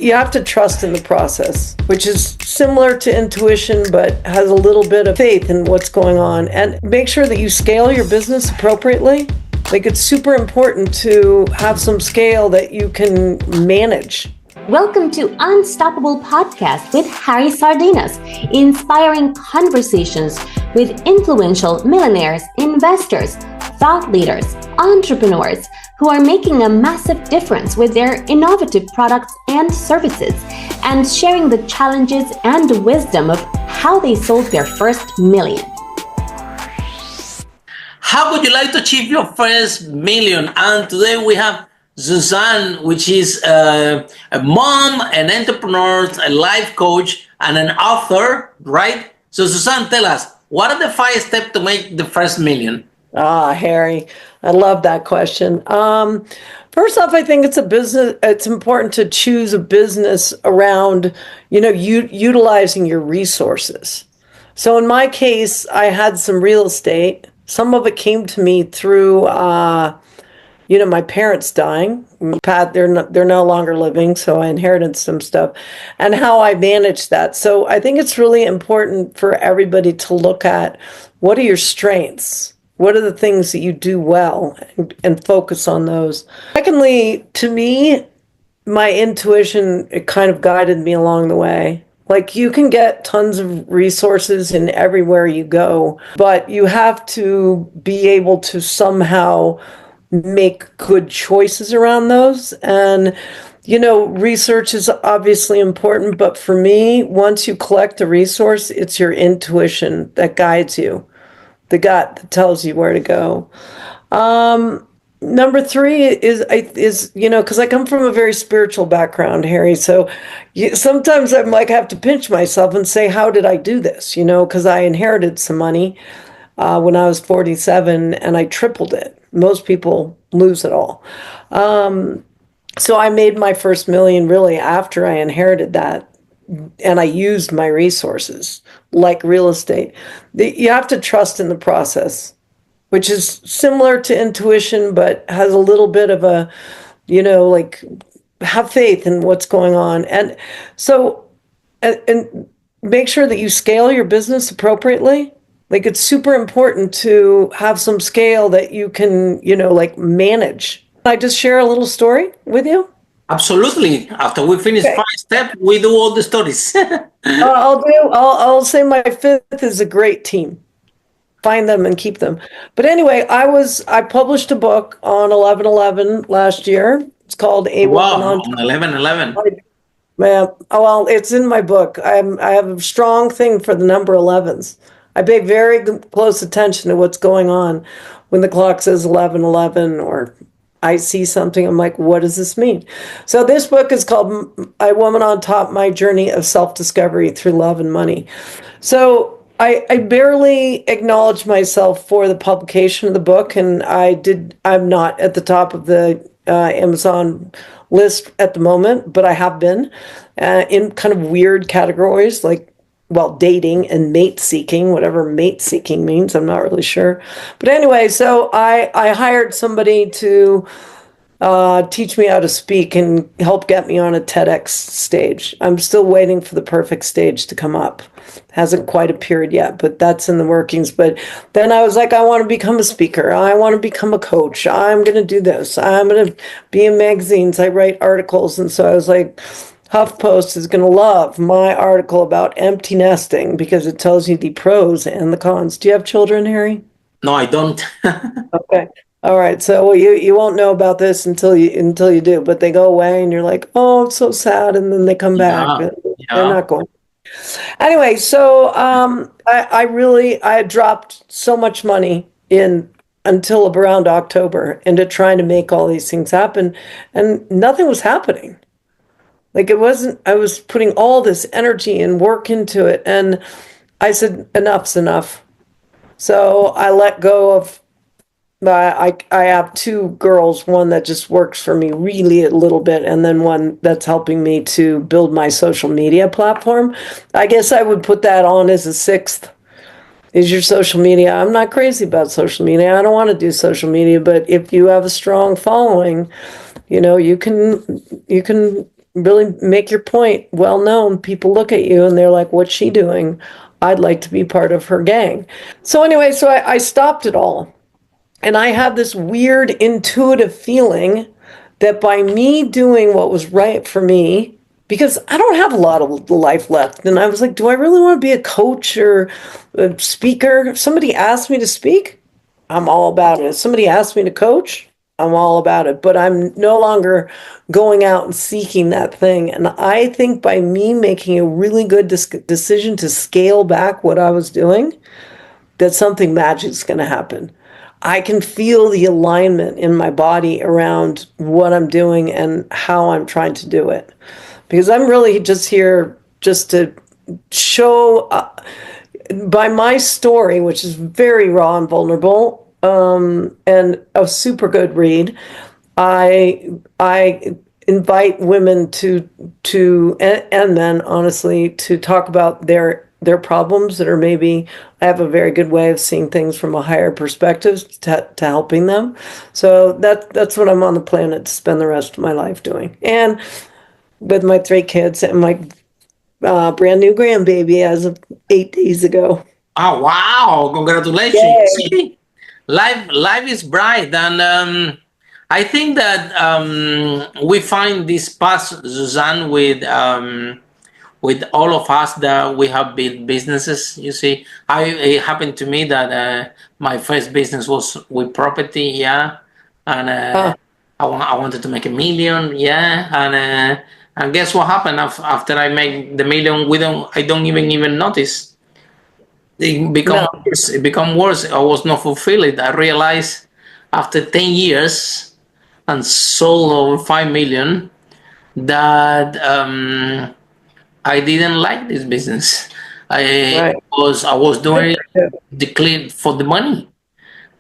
You have to trust in the process, which is similar to intuition, but has a little bit of faith in what's going on. And make sure that you scale your business appropriately. Like, it's super important to have some scale that you can manage. Welcome to Unstoppable Podcast with Harry Sardinas, inspiring conversations with influential millionaires, investors, thought leaders, entrepreneurs who are making a massive difference with their innovative products and services, and sharing the challenges and the wisdom of how they sold their first million. How would you like to achieve your first million? And today we have Suzanne, which is a mom, an entrepreneur, a life coach, and an author, right? So Suzanne, tell us, what are the 5 steps to make the first million? Harry, I love that question. First off, I think it's important to choose a business around, utilizing your resources. So in my case, I had some real estate. Some of it came to me through, my parents dying. They're no longer living, so I inherited some stuff, and how I managed that. So I think it's really important for everybody to look at, what are your strengths? What are the things that you do well, and focus on those? Secondly, to me, my intuition, it kind of guided me along the way. Like, you can get tons of resources in everywhere you go, but you have to be able to somehow make good choices around those. And, research is obviously important, but for me, once you collect a resource, it's your intuition that guides you. The gut that tells you where to go. Number 3 is because I come from a very spiritual background, Harry. So sometimes I'm like, I have to pinch myself and say, how did I do this? Because I inherited some money when I was 47, and I tripled it. Most people lose it all. So I made my first million really after I inherited that. And I used my resources, like real estate. You have to trust in the process, which is similar to intuition, but has a little bit of a, have faith in what's going on. And so, and make sure that you scale your business appropriately. Like, it's super important to have some scale that you can, manage. Can I just share a little story with you? Absolutely. After we finish 5 steps, we do all the stories. I'll say my 5th is a great team. Find them and keep them. But anyway, I published a book on 11/11 last year. It's called A Woman on 11/11. Well, it's in my book. I have a strong thing for the number 11s. I pay very close attention to what's going on when the clock says 11/11, or I see something, I'm like, what does this mean? So this book is called A Woman on Top, My Journey of Self-Discovery Through Love and Money. So I barely acknowledged myself for the publication of the book, and I'm not at the top of the Amazon list at the moment, but I have been in kind of weird categories, like, dating and mate seeking, whatever mate seeking means, I'm not really sure. But anyway, so I hired somebody to teach me how to speak and help get me on a TEDx stage. I'm still waiting for the perfect stage to come up. Hasn't quite appeared yet, but that's in the workings. But then I was like, I want to become a speaker. I want to become a coach. I'm going to do this. I'm going to be in magazines. I write articles. And so I was like, HuffPost is going to love my article about empty nesting, because it tells you the pros and the cons. Do you have children, Harry? No, I don't. Okay. All right. So you won't know about this until you do, but they go away and you're like, oh, it's so sad. And then they come back. They're not going. Anyway, so I had dropped so much money until around October into trying to make all these things happen, and nothing was happening. Like, I was putting all this energy and work into it, and I said, enough's enough. So I let go of, I have 2 girls, one that just works for me really a little bit, and then one that's helping me to build my social media platform. I guess I would put that on as a 6th, is your social media. I'm not crazy about social media. I don't want to do social media, but if you have a strong following, you can really make your point well known, people look at you and they're like, what's she doing? I'd like to be part of her gang. So anyway, so I stopped it all. And I had this weird intuitive feeling that by me doing what was right for me, because I don't have a lot of life left. And I was like, do I really want to be a coach or a speaker? If somebody asked me to speak, I'm all about it. If somebody asked me to coach, I'm all about it. But I'm no longer going out and seeking that thing. And I think by me making a really good decision to scale back what I was doing, that something magic's going to happen. I can feel the alignment in my body around what I'm doing and how I'm trying to do it. Because I'm really just here just to show by my story, which is very raw and vulnerable, and a super good read. I invite women to and men, honestly, to talk about their problems that are maybe, I have a very good way of seeing things from a higher perspective to helping them. So that's what I'm on the planet to spend the rest of my life doing. And with my 3 kids and my brand new grandbaby as of 8 days ago. Oh wow! Congratulations. Yay. See, life is bright, and I think that we find this path, Suzanne, with all of us that we have built businesses. You see, it happened to me that my first business was with property, yeah, and I wanted to make 1 million, yeah, and guess what happened after I make the million? I don't even notice. It become No. worse. It become worse. I was not fulfilled. I realized after 10 years and sold over 5 million that I didn't like this business. Right. I was doing it declared for the money.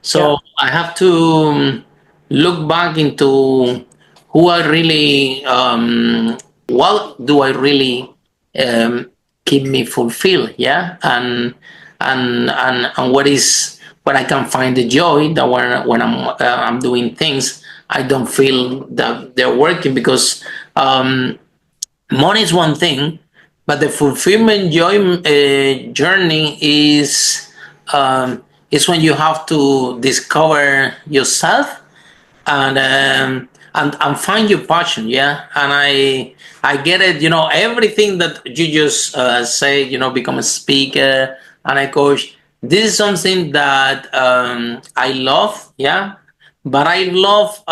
So I have to look back into who I really, what do I really keep me fulfilled, yeah, and what I can find the joy that when I'm doing things, I don't feel that they're working because money is one thing, but the fulfillment joy journey is when you have to discover yourself and find your passion, yeah. And I get it, everything that you just say, become a speaker and a coach. This is something that I love, yeah. But I love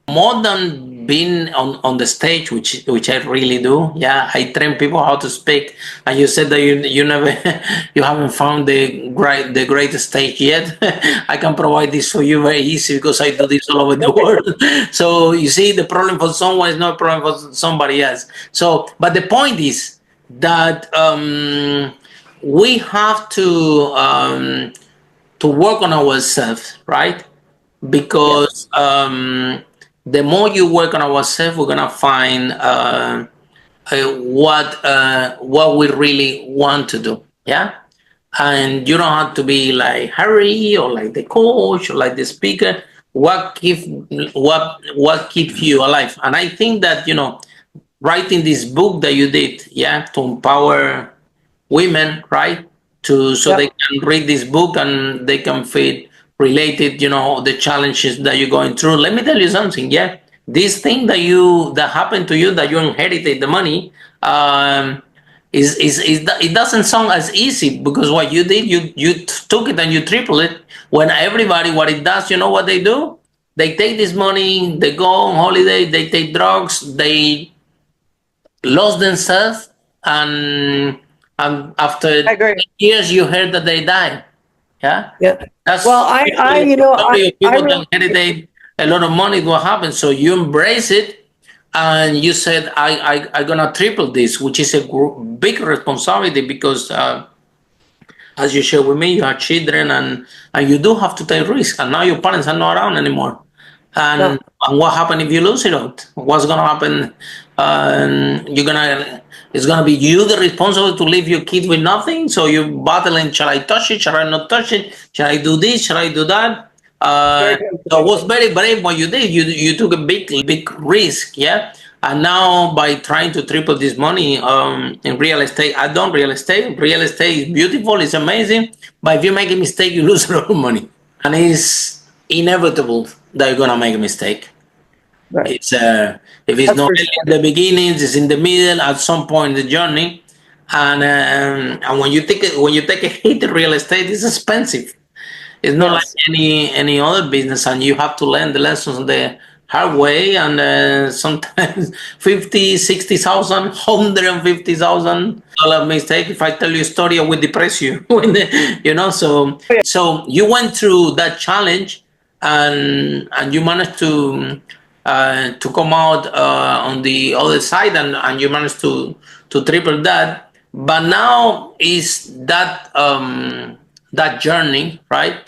more than being on the stage, which I really do. Yeah, I train people how to speak. And you said that you never you haven't found the greatest stage yet. I can provide this for you very easy because I do this all over the world. So you see, the problem for someone is not a problem for somebody else. So, but the point is that we have to work on ourselves, right? Because the more you work on ourselves, we're gonna find what we really want to do. Yeah, and you don't have to be like Harry or like the coach or like the speaker. What keeps you alive? And I think that writing this book that you did, yeah, to empower women, right? So they can read this book and they can feel related, the challenges that you're going through. Let me tell you something, yeah. This thing that happened to you, that you inherited the money, it doesn't sound as easy because what you did, you took it and you triple it. When everybody, what it does, you know what they do? They take this money, they go on holiday, they take drugs, they lost themselves, and after years, you heard that they died. Yeah. Yeah. That's Well, I people that inherit a lot of money. What happens? So you embrace it, and you said, "I gonna triple this," which is a big responsibility because, as you share with me, you have children, and you do have to take risks. And now your parents are not around anymore. And what happens if you lose it out? What's gonna happen? It's gonna be you the responsible to leave your kid with nothing. So you're battling: shall I touch it? Shall I not touch it? Shall I do this? Shall I do that? So it was very brave what you did. You took a big risk, yeah. And now by trying to triple this money in real estate, I done real estate. Real estate is beautiful, it's amazing. But if you make a mistake, you lose a lot of money. And it's inevitable that you're gonna make a mistake. Right. It's if it's That's not for really sure. at the beginnings, it's in the middle, at some point in the journey. And when you take a hit in real estate, it's expensive. It's not like Yes. any other business, and you have to learn the lessons the hard way. And sometimes 50, 60,000, 150,000 dollar mistake. If I tell you a story, I will depress you. So you went through that challenge, and you managed to come out on the other side, and you managed to triple that. But now is that journey, right?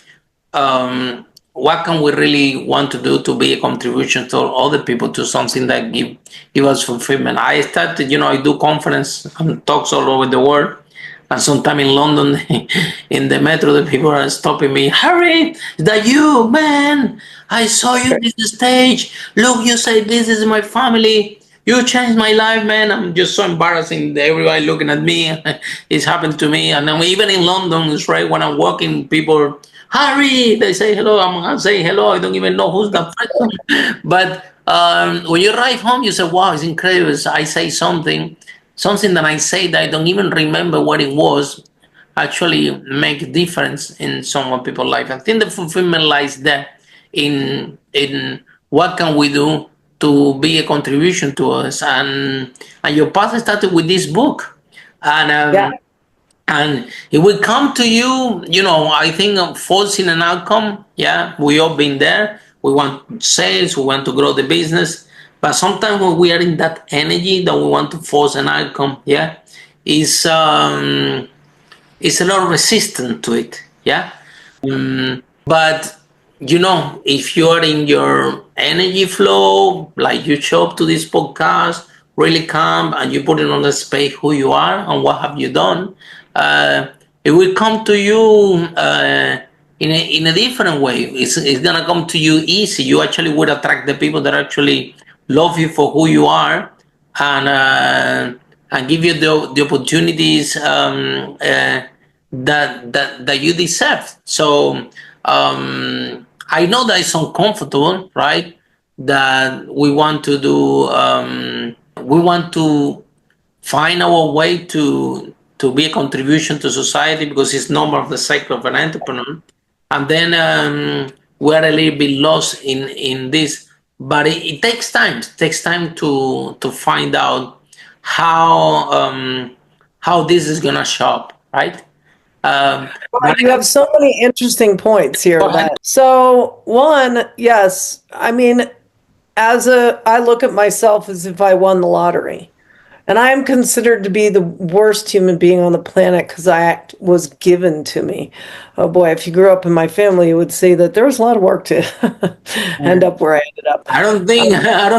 What can we really want to do to be a contribution to other people, to something that give us fulfillment? I started, I do conference and talks all over the world. And sometime in London, in the metro, the people are stopping me. Harry, is that you, man? I saw you on the stage. Look, you say this is my family. You changed my life, man. I'm just so embarrassing. Everybody looking at me. It's happened to me. And then even in London, it's right when I'm walking, people, Harry, they say hello. I'm gonna say hello. I don't even know who's that person. But when you arrive home, you say, wow, it's incredible. I say something that I say that I don't even remember what it was, actually make a difference in some people's life. I think the fulfillment lies there in what can we do to be a contribution to us. And your path started with this book, Yeah. and it will come to you. I think forcing an outcome. Yeah, we all been there. We want sales, we want to grow the business. But sometimes when we are in that energy that we want to force an outcome, yeah, it's a lot resistant to it, yeah. But if you are in your energy flow, like you show up to this podcast, really calm, and you put it on the space who you are and what have you done, it will come to you in a different way. It's gonna come to you easy. You actually would attract the people that actually love you for who you are, and give you the opportunities that you deserve. So I know that it's uncomfortable, right? That we want to do. We want to find our way to be a contribution to society, because it's normal of the cycle of an entrepreneur. And then we're a little bit lost in this, but it takes time. It takes time to find out how this is gonna show up, right? You have so many interesting points here. So one, yes, I mean, I look at myself as if I won the lottery. And I am considered to be the worst human being on the planet because I was given to me. Oh boy, if you grew up in my family, you would say that there was a lot of work to end up where I ended up. I don't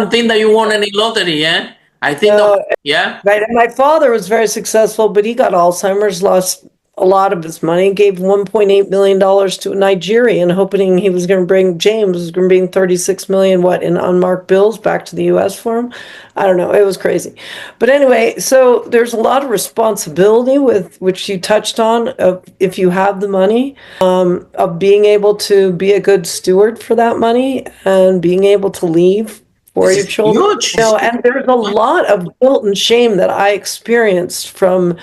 think that you won any lottery, yeah? I think yeah. Right. And my father was very successful, but he got Alzheimer's, lost a lot of his money, gave $1.8 million to a Nigerian, hoping he was going to bring James was going to bring 36 million in unmarked bills back to the U.S. for him. I don't know. It was crazy. But anyway, so there's a lot of responsibility with which you touched on of if you have the money, of being able to be a good steward for that money and being able to leave for your children. Huge. And there's a lot of guilt and shame that I experienced from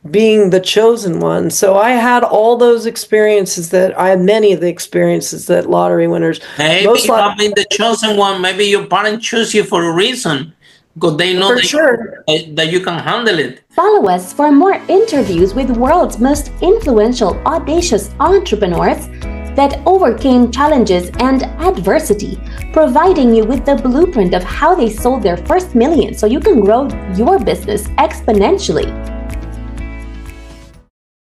being the chosen one. So I had all those experiences many of the experiences that lottery winners. Maybe you have been the chosen one. Maybe your parents choose you for a reason, because they know that you can handle it. Follow us for more interviews with world's most influential, audacious entrepreneurs that overcame challenges and adversity, providing you with the blueprint of how they sold their first million so you can grow your business exponentially.